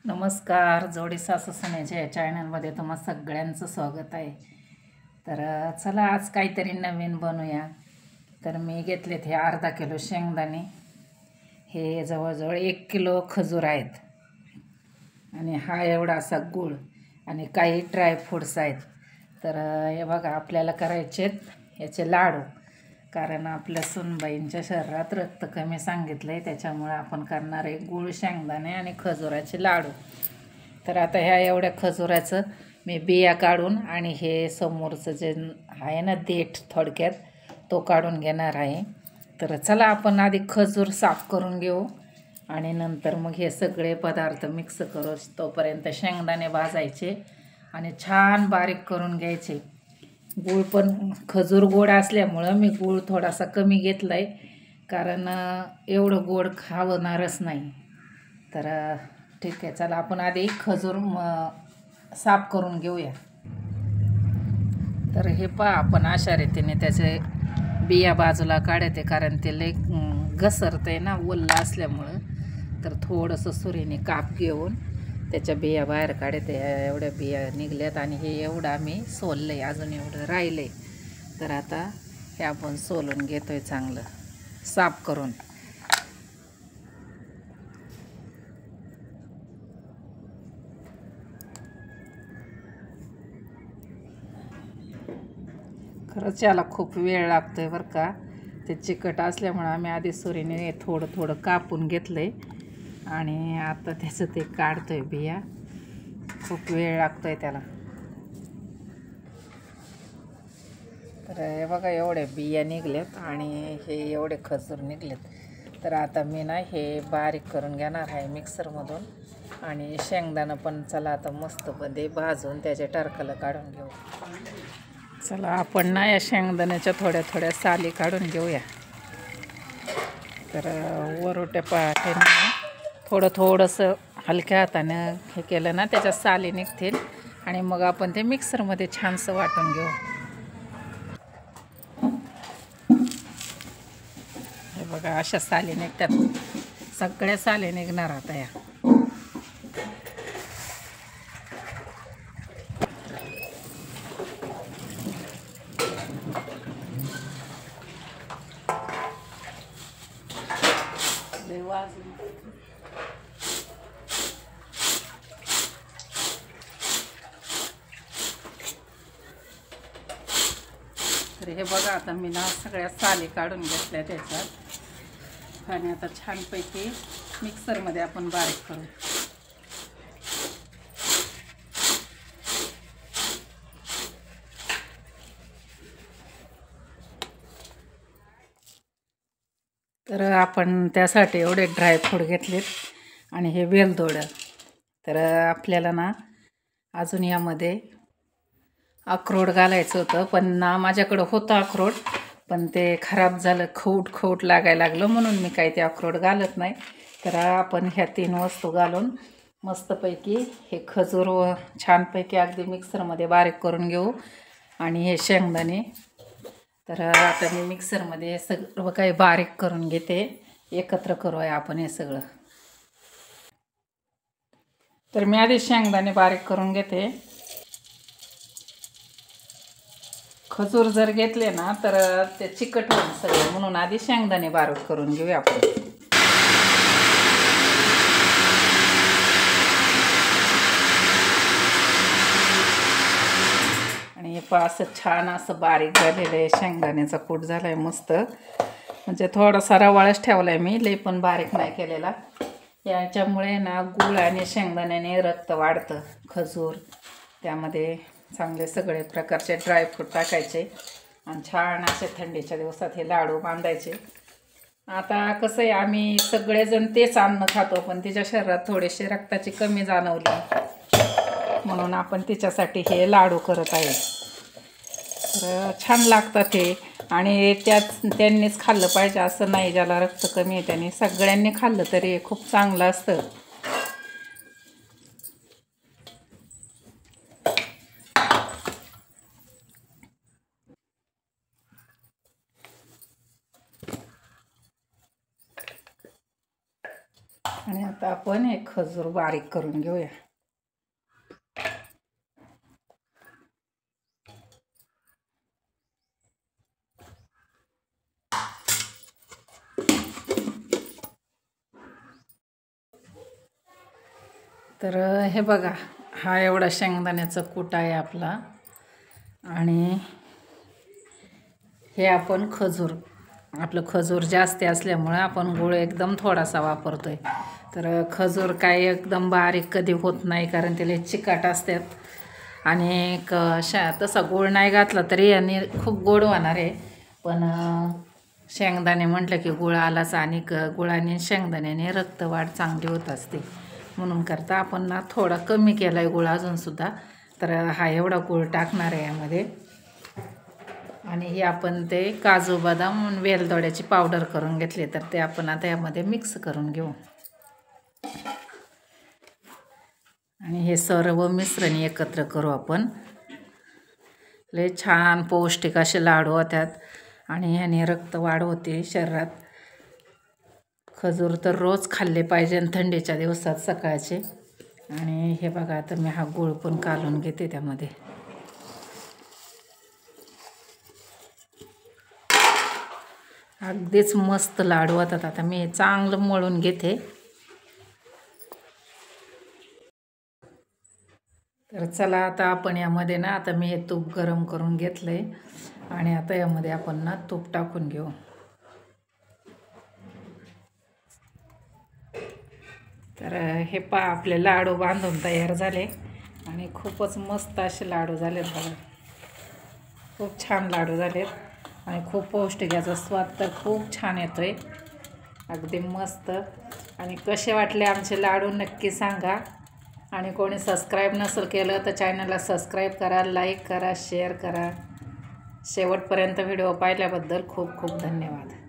नमस्कार. जोडी सासू सुनेच्या या चॅनलमध्ये तुम्हा सगळ्यांचं स्वागत आहे. तर चला आज काहीतरी नवीन बनवूया. तर मी घेतलेत हे अर्धा किलो शेंगदाणे, हे जवळजवळ 1 किलो खजूर आहेत आणि हा एवढा असा गूळ आणि काही ड्रायफ्रूट्स आहेत. तर हे बघा आपल्याला करायचेत याचे लाडू, कारण आपल्या सुनबाईंच्या शरीरात रक्त कमी सांगितलं आहे, त्याच्यामुळे आपण करणार आहे गूळ, शेंगदाणे आणि खजुराचे लाडू. तर आता ह्या एवढ्या खजुराचं मी बिया काढून आणि हे समोरचं जे आहे ना देठ, थोडक्यात तो काढून घेणार आहे. तर चला आपण आधी खजूर साफ करून घेऊ आणि नंतर मग हे सगळे पदार्थ मिक्स करू. तोपर्यंत शेंगदाणे भाजायचे आणि छान बारीक करून घ्यायचे. गूळ पण खजूर गोड असल्यामुळं मी गूळ थोडासा कमी घेतला आहे, कारण एवढं गोड खावणारच नाही. तर ठीक आहे, चला आपण आधी खजूर साफ करून घेऊया. तर हे पहा, आपण अशा रीतीने त्याचे बिया बाजूला काढते, कारण ते लई घसरते ना ओल्ला असल्यामुळं. तर थोडंसं सुरीने काप घेऊन त्याच्या बिया बाहेर काढते. एवढ्या बिया निघल्यात आणि हे एवढं आम्ही सोललं आहे, अजून एवढं राहिलं आहे. तर आता हे आपण सोलून घेतो आहे चांगलं साफ करून. खरंच याला खूप वेळ लागतो आहे बरं का. ते चिकट असल्यामुळं आम्ही आधी सुरीने थोडं थोडं कापून घेतलं आहे आणि आता त्याचं ते काढतो आहे बिया. खूप वेळ लागतो आहे त्याला. तर हे बघा एवढे बिया निघलेत आणि हे एवढे खजूर निघलेत. तर आता मी ना हे बारीक करून घेणार आहे मिक्सरमधून. आणि शेंगदाणं पण चला आता मस्तपणे भाजून त्याचे टरकलं काढून घेऊ. चला आपण ना या शेंगदाण्याच्या थोड्या थोड्या साली काढून घेऊया. तर वरोट्या पाट्याने थोडंसं हलक्या हातानं हे केलं ना त्याच्या साली निघतील आणि मग आपण ते मिक्सरमध्ये छानसं वाटून घेऊ. हे बघा अशा साली निघतात, सगळ्या साली निघणार आता या. तर हे बघा आता मी ना सगळ्या साली काढून घेतल्या त्याच्यात आणि आता छानपैकी मिक्सरमध्ये आपण बारीक करू. तर आपण त्यासाठी एवढे ड्रायफ्रूट घेतलेत आणि हे वेलदोडं. तर आपल्याला ना अजून यामध्ये अक्रोड घालायचं होतं, पण ना माझ्याकडं होतं अक्रोड, पण ते खराब झालं, खौट लागायला लागलं, म्हणून मी काही ते अक्रोड घालत नाही. तर आपण ह्या 3 वस्तू घालून मस्तपैकी हे खजूर छानपैकी अगदी मिक्सरमध्ये बारीक करून घेऊ आणि हे शेंगदाणे. तर आता मी मिक्सरमध्ये सगळं काही बारीक करून घेते, एकत्र करूया आपण हे सगळं. तर मी आधी शेंगदाणे बारीक करून घेते. खजूर जर घेतले ना तर ते चिकट होईल सगळं, म्हणून आधी शेंगदाणे बारीक करून घेऊया आपण. आणि हे असं छान असं बारीक झालेलं आहे, शेंगदाण्याचा कूट झाला आहे मस्त. म्हणजे थोडासा रवाळच ठेवला आहे मी, लई पण बारीक नाही केलेला. याच्यामुळे ना गूळ आणि शेंगदाण्याने रक्त वाढतं. खजूर त्यामध्ये चांगले सगळे प्रकारचे ड्रायफ्रूट टाकायचे आणि छान असे थंडीच्या दिवसात हे लाडू बांधायचे. आता कसं आहे, आम्ही सगळेजण तेच अन्न खातो, पण तिच्या शरीरात थोडेसे रक्ताची कमी जाणवली, म्हणून आपण तिच्यासाठी हे लाडू करत आहे. तर छान लागतात हे आणि त्यांनीच खाल्लं पाहिजे असं नाही. ज्याला रक्त कमी आहे त्याने सगळ्यांनी खाल्लं तरी खूप चांगलं असतं. आणि आणि आता आपण एक खजूर बारीक करून घेऊया. तर हे बघा, हा एवढा शेंगदाण्याचा कूट आहे आपला. आणि हे आपण खजूर, आपलं खजूर जास्त असल्यामुळे आपण गूळ एकदम थोडासा वापरतोय. तर खजूर काय एकदम बारीक कधी होत नाही, कारण त्याला चिकाट असतात. आणि तसा गूळ नाही घातला तरी याने खूप गोड होणार आहे. पण शेंगदाणे म्हटलं की गुळ आलाच, आणि गुळाने शेंगदाण्याने रक्तवाढ चांगली होत असते. म्हणून करता आपण ना थोडा कमी केला आहे गुळ अजूनसुद्धा. तर हा एवढा गुळ टाकणार आहे यामध्ये. आणि हे आपण ते काजू बदाम वेलदोड्याची पावडर करून घेतली, तर ते आपण आता यामध्ये मिक्स करून घेऊ. आणि हे सर्व मिश्रण एकत्र करू आपण. लय छान पौष्टिक असे लाडू होतात आणि ह्याने रक्तवाढ होते शरीरात. खजूर तर रोज खाल्ले पाहिजे थंडीच्या दिवसात सकाळचे. आणि हे बघा, आता मी हा गूळ पण कालून घेते त्यामध्ये. अगदीच मस्त लाडू होतात. आता मी चांगलं मळून घेते. तर चला, आता आपण यामध्ये ना, आता मी हे तूप गरम करून घेतलं आहे आणि आता यामध्ये आपण ना तूप टाकून घेऊ. तर हे आपले लाडू बांधून तयार झाले आणि खूपच मस्त असे लाडू झालेत बघा. खूप छान लाडू झालेत आणि खूप पौष्टिक. याचा स्वाद तर खूप छान येतोय, अगदी मस्त. आणि कसे वाटले आमचे लाडू नक्की सांगा. आणि कोणी सबस्क्राईब नसेल केलं तर चॅनलला सबस्क्राईब करा, लाईक करा, शेअर करा. शेवटपर्यंत व्हिडिओ पाहिल्याबद्दल खूप खूप धन्यवाद.